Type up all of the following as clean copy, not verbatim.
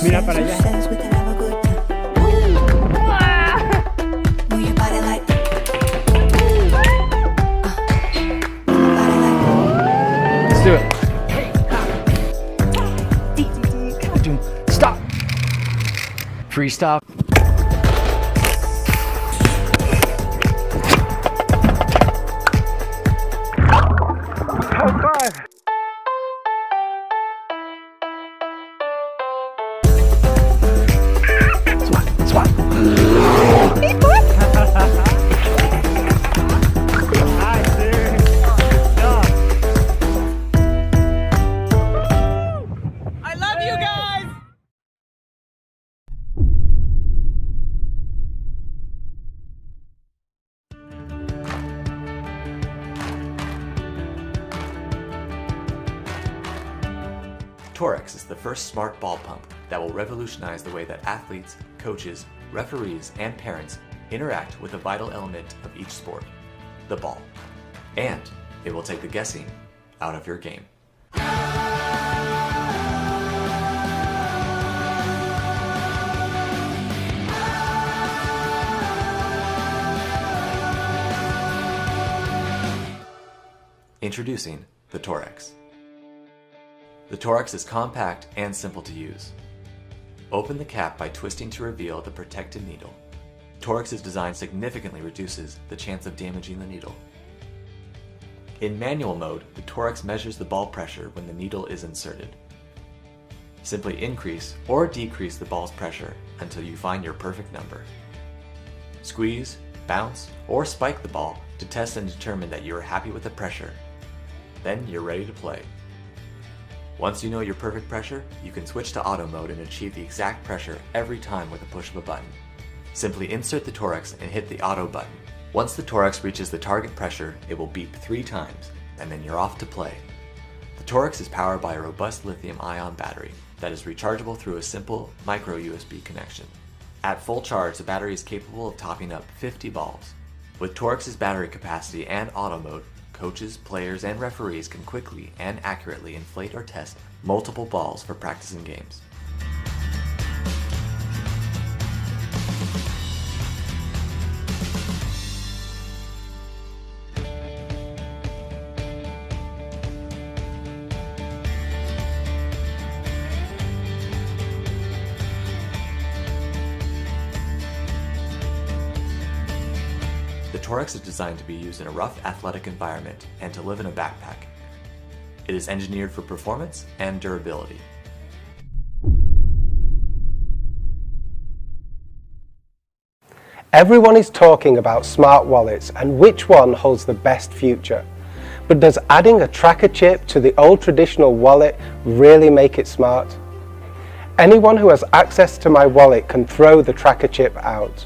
Mira para allá. Let's do it. Stop. Freestyle. Oh God. Swat. Nice, dude. I love you guys. Torrx is the first smart ball pump that will revolutionize the way that athletes, coaches, referees, and parents interact with a vital element of each sport, the ball. And it will take the guessing out of your game. Introducing the Torrx. The Torrx is compact and simple to use. Open the cap by twisting to reveal the protected needle. Torrx's design significantly reduces the chance of damaging the needle. In manual mode, the Torrx measures the ball pressure when the needle is inserted. Simply increase or decrease the ball's pressure until you find your perfect number. Squeeze, bounce, or spike the ball to test and determine that you are happy with the pressure. Then you're ready to play. Once you know your perfect pressure, you can switch to auto mode and achieve the exact pressure every time with a push of a button. Simply insert the Torrx and hit the auto button. Once the Torrx reaches the target pressure, it will beep 3 times, and then you're off to play. The Torrx is powered by a robust lithium-ion battery that is rechargeable through a simple micro USB connection. At full charge, the battery is capable of topping up 50 balls. With Torrx's battery capacity and auto mode, coaches, players, and referees can quickly and accurately inflate or test multiple balls for practicing games. The Torrx is designed to be used in a rough athletic environment and to live in a backpack. It is engineered for performance and durability. Everyone is talking about smart wallets and which one holds the best future. But does adding a tracker chip to the old traditional wallet really make it smart? Anyone who has access to my wallet can throw the tracker chip out.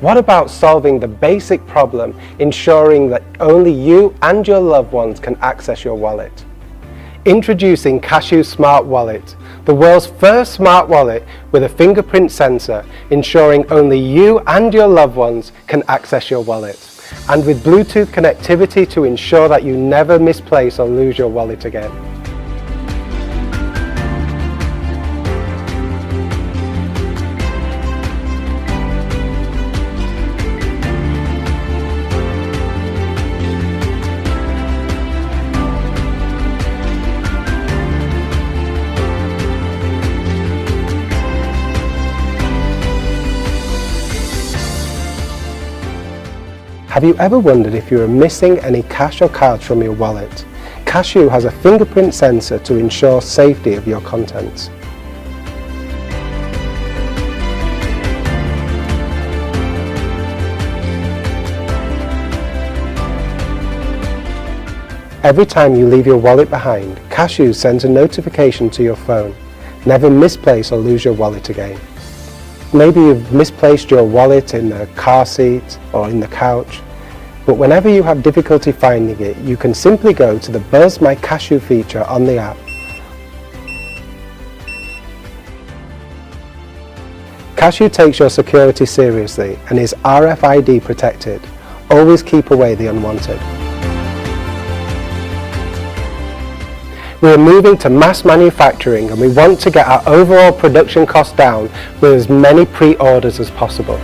What about solving the basic problem, ensuring that only you and your loved ones can access your wallet? Introducing Cashew Smart Wallet, the world's first smart wallet with a fingerprint sensor, ensuring only you and your loved ones can access your wallet, and with Bluetooth connectivity to ensure that you never misplace or lose your wallet again. Have you ever wondered if you are missing any cash or cards from your wallet? Cashew has a fingerprint sensor to ensure safety of your contents. Every time you leave your wallet behind, Cashew sends a notification to your phone. Never misplace or lose your wallet again. Maybe you've misplaced your wallet in the car seat or in the couch, but whenever you have difficulty finding it, you can simply go to the Buzz My Cashew feature on the app. Cashew takes your security seriously and is RFID protected. Always keep away the unwanted. We are moving to mass manufacturing and we want to get our overall production costs down with as many pre-orders as possible.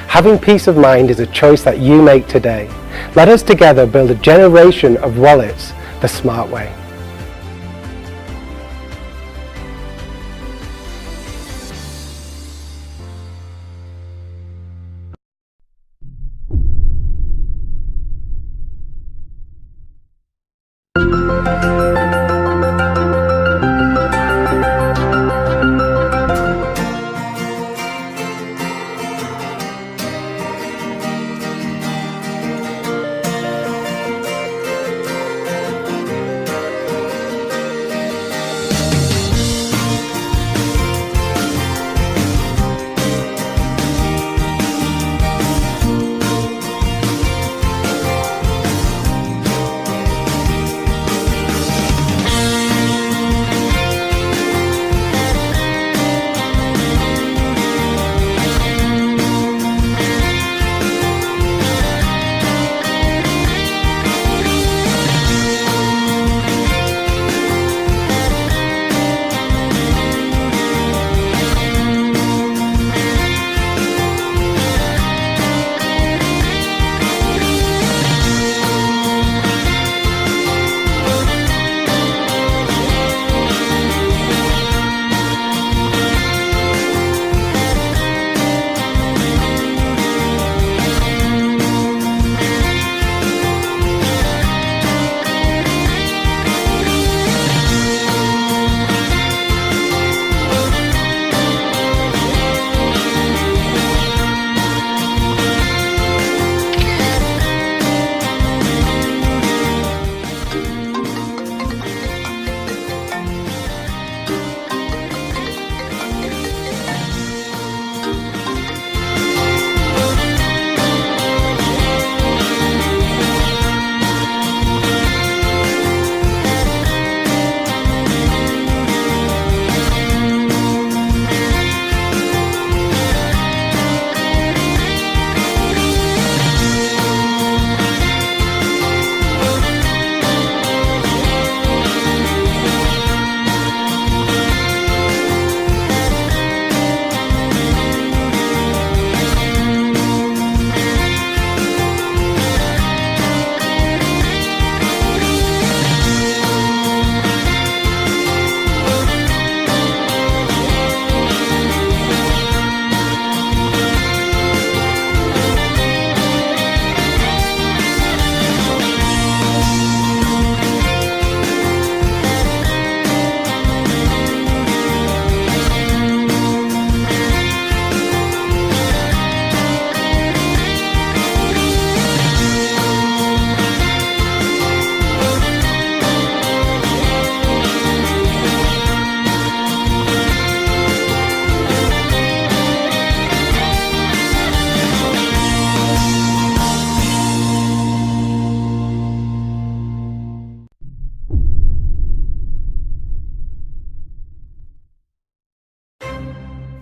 Having peace of mind is a choice that you make today. Let us together build a generation of wallets the smart way.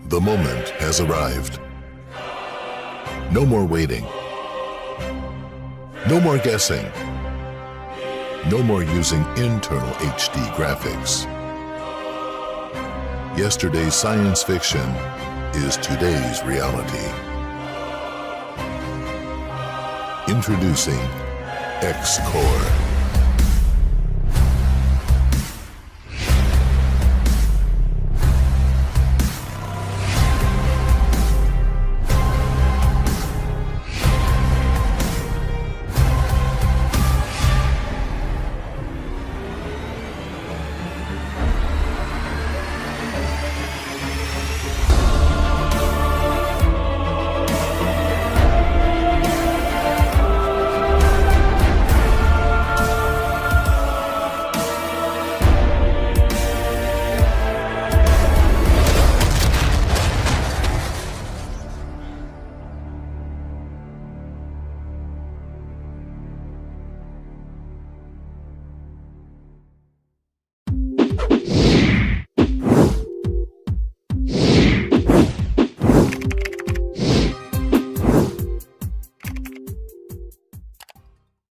The moment has arrived. No more waiting. No more guessing. No more using internal HD graphics. Yesterday's science fiction is today's reality. Introducing Excore.